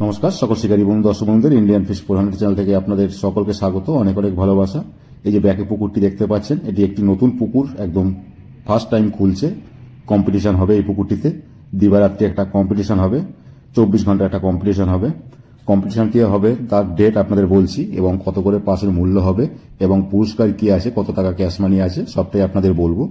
নমস্কার সকল শিকারী বন্ধু দর্শক বন্ধুদের ইন্ডিয়ান ফিশ 400 চ্যানেল থেকে আপনাদের সকলকে স্বাগত, অনেক অনেক ভালোবাসা। এই যে ব্যাকে পুকুরটি দেখতে পাচ্ছেন, এটি একটি নতুন পুকুর, একদম ফার্স্ট টাইম খুলছে। কম্পিটিশন হবে এই পুকুরটিতে, দিবারাত্রি একটা কম্পিটিশন হবে, 24 ঘন্টা একটা কম্পিটিশন হবে। কম্পিটিশনটি হবে, তার ডেট আপনাদের বলছি এবং কত করে পাসের মূল্য হবে এবং পুরস্কার কি আছে, কত টাকা ক্যাশ মানি আছে, সবটাই আপনাদের বলবো।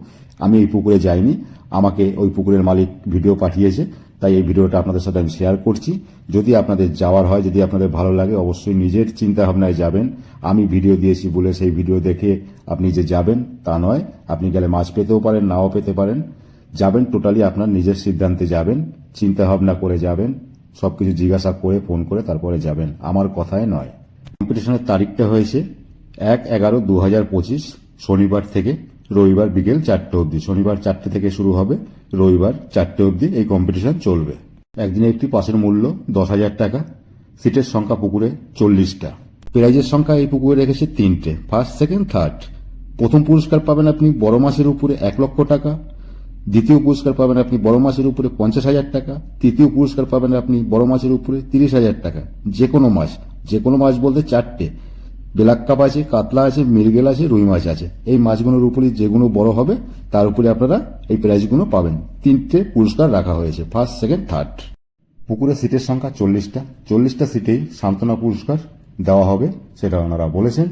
আমি এই পুকুরে যাইনি, আমাকে ওই পুকুরের মালিক ভিডিও পাঠিয়েছে, তাই এই ভিডিওটা আপনাদের সাথে আমি শেয়ার করছি। যদি আপনাদের যাওয়ার হয়, যদি আপনাদের ভালো লাগে, অবশ্যই নিজের চিন্তা ভাবনায় যাবেন। আমি ভিডিও দিয়েছি বলে সেই ভিডিও দেখে আপনি যে যাবেন তা নয়, আপনি গেলে মাছ পেতেও পারেন, নাও পেতে পারেন। যাবেন টোটালি আপনার নিজের সিদ্ধান্তে যাবেন, চিন্তা ভাবনা করে যাবেন, সবকিছু জিজ্ঞাসা করে ফোন করে তারপরে যাবেন, আমার কথায় নয়। কম্পিটিশনের তারিখটা হয়েছে 1/11/2025, শনিবার থেকে রবিবার বিকেল 4টে অবধি। শনিবার 4টে থেকে শুরু হবে, রবিবার 4টে অবধি এই কম্পিটিশন চলবে। একদিনে একটি পাসের মূল্য 10,000 টাকা। সিটের সংখ্যা পুকুরে 40টা। প্রাইজের সংখ্যা এই পুকুরে রেখেছে 3টে, ফার্স্ট, সেকেন্ড, থার্ড। প্রথম পুরস্কার পাবেন আপনি বড় মাছের উপরে 1 লক্ষ টাকা। দ্বিতীয় পুরস্কার পাবেন আপনি বড় মাছের উপরে 50,000 টাকা। তৃতীয় পুরস্কার পাবেন আপনি বড় মাছের উপরে 30,000 টাকা। যে কোনো মাছ বলতে 4টে, ব্ল্যাক কাপ আছে, কাতলা আছে, মৃগেল আছে, রুই মাছ আছে। এই মাছগুলোর উপরে যেগুলো বড় হবে তার উপরে আপনারা এই প্রাইজগুলো পাবেন। 3টে পুরস্কার রাখা হয়েছে, ফার্স্ট, সেকেন্ড, থার্ড। পুকুরে সিটের সংখ্যা 40টা সিটেই সান্ত্বনা পুরস্কার দেওয়া হবে, সেটা ওনারা বলেছেন।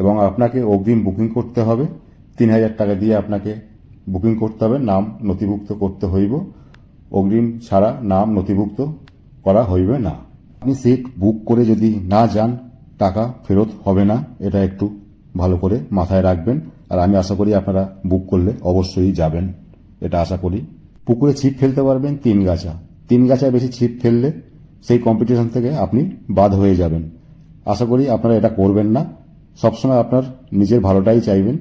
এবং আপনাকে অগ্রিম বুকিং করতে হবে, 3,000 টাকা দিয়ে আপনাকে বুকিং করতে হবে, নাম নথিভুক্ত করতে হইব। অগ্রিম ছাড়া নাম নথিভুক্ত করা হইবে না। আপনি সিট বুক করে যদি না যান, টাকা ফেরত হবে না, এটা একটু ভালো করে মাথায় রাখবেন। আর আমি আশা করি আপনারা বুক করলে অবশ্যই যাবেন, এটা আশা করি। পুকুরে ছিপ ফেলতে পারবেন 3 গাছা। 3 গাছায় বেশি ছিপ ফেললে সেই কম্পিটিশন থেকে আপনি বাদ হয়ে যাবেন। আশা করি আপনারা এটা করবেন না। সবসময় আপনার নিজের ভালোটাই চাইবেন,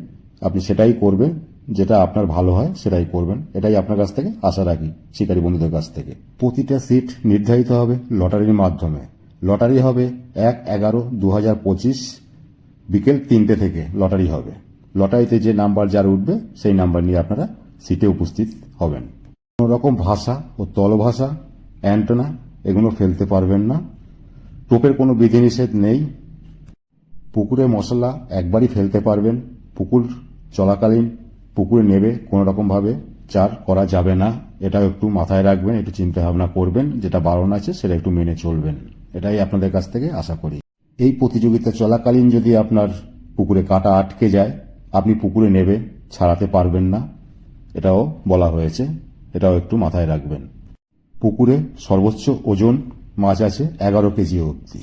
আপনি সেটাই করবেন, যেটা আপনার ভালো হয় সেটাই করবেন, এটাই আপনার কাছ থেকে আশা রাখি, শিকারী বন্ধুদের কাছ থেকে। প্রতিটা সিট নির্ধারিত হবে লটারির মাধ্যমে। লটারি হবে 1/11/2025 বিকেল 3টে থেকে লটারি হবে। লটারিতে যে নাম্বার যার উঠবে সেই নাম্বার নিয়ে আপনারা সিটে উপস্থিত হবেন। কোনো রকম ভাষা ও তলভাষা, অ্যান্টেনা এগুলো ফেলতে পারবেন না। টোপের কোনো বিধিনিষেধ নেই। পুকুরে মশলা একবারই ফেলতে পারবেন। পুকুর চলাকালীন পুকুরে নেবে কোনো রকমভাবে চার করা যাবে না, এটাও একটু মাথায় রাখবেন, একটু চিন্তা ভাবনা করবেন। যেটা বারণ আছে সেটা একটু মেনে চলবেন, এটাই আপনাদের কাছ থেকে আশা করি। এই প্রতিযোগিতা চলাকালীন যদি আপনার পুকুরে কাঁটা আটকে যায়, আপনি পুকুরে নেবে ছাড়াতে পারবেন না, এটাও বলা হয়েছে, এটাও একটু মাথায় রাখবেন। পুকুরে সর্বোচ্চ ওজন মাছ আছে 11 কেজি অবধি।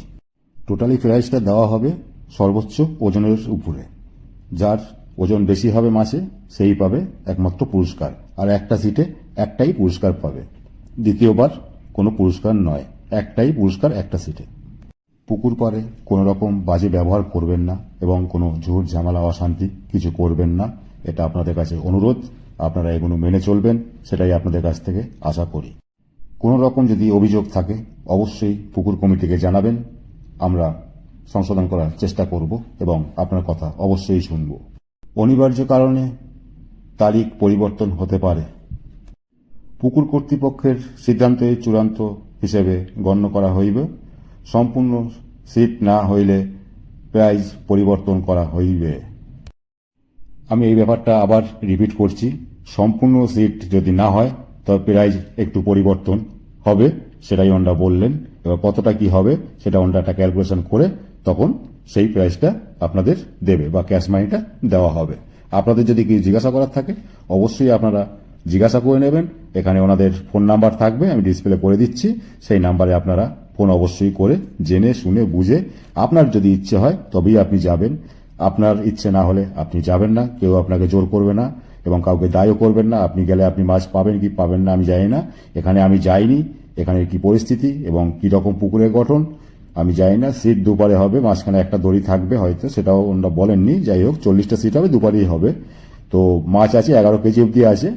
টোটালি প্রাইসটা দেওয়া হবে সর্বোচ্চ ওজনের উপরে। যার ওজন বেশি হবে মাছে সেই পাবে একমাত্র পুরস্কার, আর একটা সিটে একটাই পুরস্কার পাবে। দ্বিতীয়বার কোনো পুরস্কার নয়, একটাই পুরস্কার একটা সিটে। পুকুর পাড়ে কোনো রকম বাজে ব্যবহার করবেন না এবং কোনো ঝুট ঝামেলা অশান্তি কিছু করবেন না, এটা আপনাদের কাছে অনুরোধ। আপনারা এগুলো মেনে চলবেন, সেটাই আপনাদের কাছ থেকে আশা করি। কোনো রকম যদি অভিযোগ থাকে অবশ্যই পুকুর কমিটিকে জানাবেন, আমরা সংশোধন করার চেষ্টা করব এবং আপনার কথা অবশ্যই শুনব। অনিবার্য কারণে তারিখ পরিবর্তন হতে পারে। পুকুর কর্তৃপক্ষের সিদ্ধান্তে চূড়ান্ত হিসেবে গণ্য করা হইবে। সম্পূর্ণ সিট না হইলে প্রাইজ পরিবর্তন করা হইবে। আমি এই ব্যাপারটা আবার রিপিট করছি, সম্পূর্ণ সিট যদি না হয় তবে প্রাইজ একটু পরিবর্তন হবে, সেটাই ওনারা বললেন। এবার কতটা কি হবে সেটা ওনারা একটা ক্যালকুলেশন করে তখন সেই প্রাইসটা আপনাদের দেবে বা ক্যাশ মানিটা দেওয়া হবে। আপনাদের যদি কিছু জিজ্ঞাসা করার থাকে অবশ্যই আপনারা জিজ্ঞাসা করে নেবেন। এখানে ওনাদের ফোন নাম্বার থাকবে, আমি ডিসপ্লে করে দিচ্ছি, সেই নাম্বারে আপনারা ফোন অবশ্যই করে জেনে শুনে বুঝে আপনার যদি ইচ্ছে হয় তবেই আপনি যাবেন। আপনার ইচ্ছে না হলে আপনি যাবেন না, কেউ আপনাকে জোর করবে না এবং কাউকে দায়ও করবেন না। আপনি গেলে আপনি মাছ পাবেন কি পাবেন না আমি জানি না, এখানে আমি যাইনি, এখানে কি পরিস্থিতি এবং কি রকম পুকুরের গঠন আমি জানি না। সিট দুপারে হবে, মাঝখানে একটা দড়ি থাকবে হয়তো, সেটাও ওনারা বলেননি। যাই হোক 40টা সিট হবে, দুপারেই হবে। তো মাছ আছে 11 কেজি অব্দি আছে।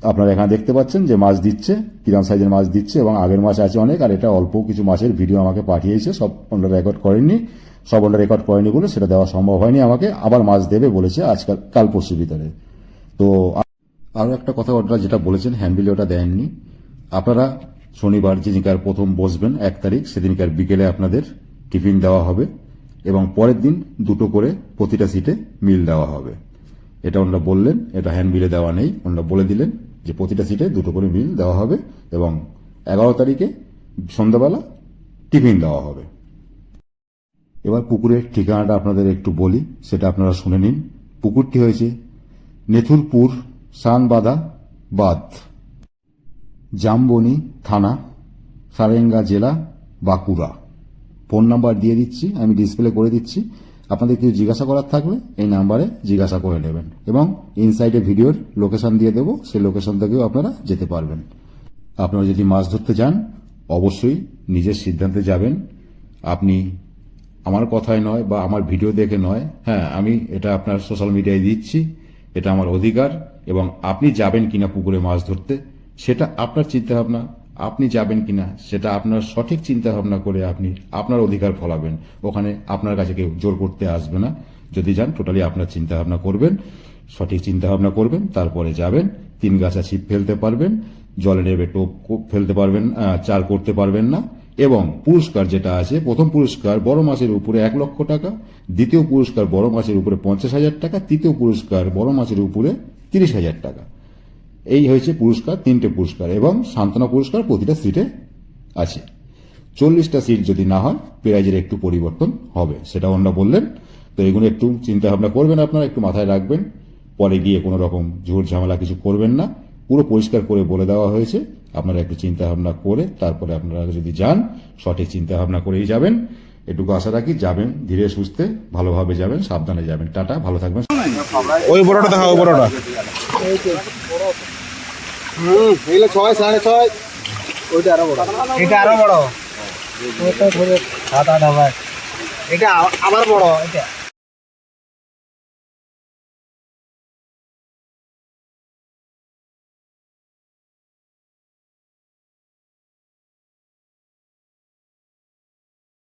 আপনারা এখানে দেখতে পাচ্ছেন যে মাছ দিচ্ছে, কিরম সাইজের মাছ দিচ্ছে এবং আগের মাছ আছে অনেক। আর এটা অল্প কিছু মাছের ভিডিও আমাকে পাঠিয়েছে, সব ওনারা রেকর্ড করেননি, সব ওনারা রেকর্ড করেনি বলে সেটা দেওয়া সম্ভব হয়নি আমাকে। আবার মাছ দেবে বলেছে আজকাল, কাল পরশুর ভিতরে। তো আরও একটা কথা ওনারা যেটা বলেছেন, হ্যান্ডবিল ওটা দেননি। আপনারা শনিবার যেদিনকার প্রথম বসবেন 1 তারিখ সেদিনকার বিকেলে আপনাদের টিফিন দেওয়া হবে এবং পরের দিন 2টো করে প্রতিটা সিটে মিল দেওয়া হবে। এটা ওনারা বললেন, এটা হ্যান্ড বিলে দেওয়া নেই, ওনারা বলে দিলেন যে প্রতিটা সিটে 2টো করে মিল দেওয়া হবে এবং 11 তারিখে সন্ধ্যাবেলা টিফিন দেওয়া হবে। এবার পুকুরের ঠিকানাটা আপনাদের একটু বলি, সেটা আপনারা শুনে নিন। পুকুরটি হয়েছে নেথুরপুর সানবাদা বাঁধ, জামবনি থানা, সারেঙ্গা জেলা, বাঁকুড়া। ফোন নাম্বার দিয়ে দিচ্ছি, আমি ডিসপ্লে করে দিচ্ছি। আপনাদের কিছু জিজ্ঞাসা করার থাকলে এই নাম্বারে জিজ্ঞাসা করে নেবেন এবং ইনসাইডে ভিডিওর লোকেশন দিয়ে দেবো, সেই লোকেশন থেকেও আপনারা যেতে পারবেন। আপনারা যদি মাছ ধরতে যান অবশ্যই নিজের সিদ্ধান্তে যাবেন। আপনি আমার কথায় নয় বা আমার ভিডিও দেখে নয়, হ্যাঁ আমি এটা আপনার সোশ্যাল মিডিয়ায় দিচ্ছি, এটা আমার অধিকার এবং আপনি যাবেন কিনা পুকুরে মাছ ধরতে সেটা আপনার চিন্তাভাবনা। আপনি যাবেন কিনা সেটা আপনার সঠিক চিন্তাভাবনা করে আপনি আপনার অধিকার ফলাবেন। ওখানে আপনার কাছে কেউ জোর করতে আসবে না। যদি যান টোটালি আপনার চিন্তাভাবনা করবেন, সঠিক চিন্তাভাবনা করবেন, তারপরে যাবেন। 3 গাছা ছিপ ফেলতে পারবেন, জলে নেবে টোপ ফেলতে পারবেন, চার করতে পারবেন না। এবং পুরস্কার যেটা আছে, প্রথম পুরস্কার বড় মাছের উপরে 1 লক্ষ টাকা, দ্বিতীয় পুরস্কার বড় মাছের উপরে 50,000 টাকা, তৃতীয় পুরস্কার বড় মাছের উপরে 30,000 টাকা। এই হয়েছে পুরস্কার, 3টে পুরস্কার এবং সান্ত্বনা পুরস্কার প্রতিটা সিটে আছে। 40টা সিট যদি না হয় প্রাইজের একটু পরিবর্তন হবে, সেটা ওনারা বললেন। তো এগুলো একটু চিন্তা ভাবনা করবেন, আপনারা একটু মাথায় রাখবেন, পরে গিয়ে কোনো রকম ঝুট ঝামেলা কিছু করবেন না। পুরো পরিষ্কার করে বলে দেওয়া হয়েছে, আপনারা একটু চিন্তা ভাবনা করে তারপরে আপনারা যদি যান সঠিক চিন্তা ভাবনা করেই যাবেন। এটুকু আশা রাখি যাবেন ধীরে সুস্থে, ভালোভাবে যাবেন, সাবধানে যাবেন। টাটা, ভালো থাকবেন। ওই বড়টা দেখা, ওই বড়টা এগুলো 6, 6.5, ওইটা আরো বড়, এটা আরো বড়, ওটা ধরে 7-8 হবে, এটা আবার বড়, এটা